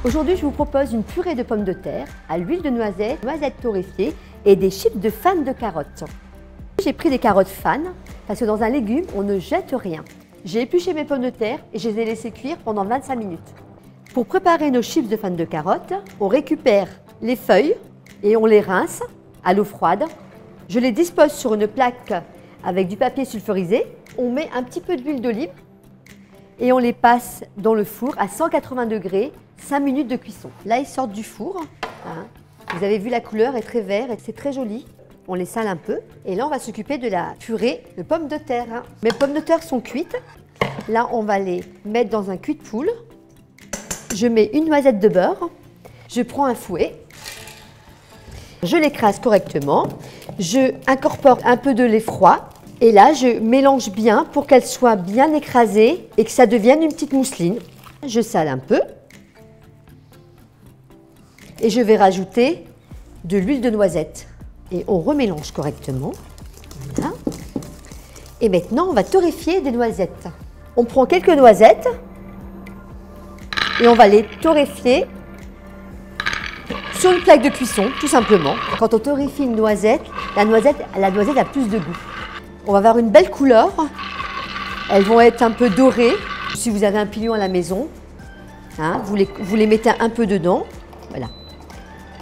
Aujourd'hui, je vous propose une purée de pommes de terre à l'huile de noisette, noisettes torréfiées et des chips de fan de carottes. J'ai pris des carottes fan parce que dans un légume, on ne jette rien. J'ai épluché mes pommes de terre et je les ai laissées cuire pendant 25 minutes. Pour préparer nos chips de fan de carottes, on récupère les feuilles et on les rince à l'eau froide. Je les dispose sur une plaque avec du papier sulfurisé. On met un petit peu d'huile d'olive et on les passe dans le four à 180 degrés, 5 minutes de cuisson. Là, ils sortent du four. Vous avez vu, la couleur est très vert et c'est très joli. On les sale un peu. Et là, on va s'occuper de la purée de pommes de terre. Mes pommes de terre sont cuites. Là, on va les mettre dans un cuit de poule. Je mets une noisette de beurre. Je prends un fouet. Je l'écrase correctement. Je incorpore un peu de lait froid. Et là, je mélange bien pour qu'elle soit bien écrasée et que ça devienne une petite mousseline. Je sale un peu. Et je vais rajouter de l'huile de noisette. Et on remélange correctement. Voilà. Et maintenant, on va torréfier des noisettes. On prend quelques noisettes et on va les torréfier sur une plaque de cuisson, tout simplement. Quand on torréfie une noisette, la noisette a plus de goût. On va avoir une belle couleur. Elles vont être un peu dorées. Si vous avez un pilon à la maison, vous les mettez un peu dedans. Voilà.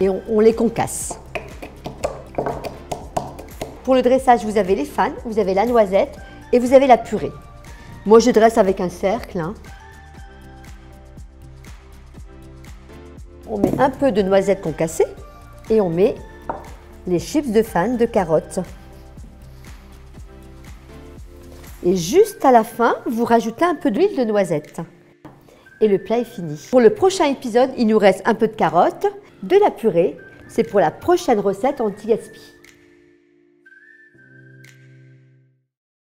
Et on les concasse. Pour le dressage, vous avez les fans, vous avez la noisette et vous avez la purée. Moi, je dresse avec un cercle. On met un peu de noisettes concassées et on met les chips de fan de carottes. Et juste à la fin, vous rajoutez un peu d'huile de noisette. Et le plat est fini. Pour le prochain épisode, il nous reste un peu de carottes, de la purée. C'est pour la prochaine recette anti-gaspi.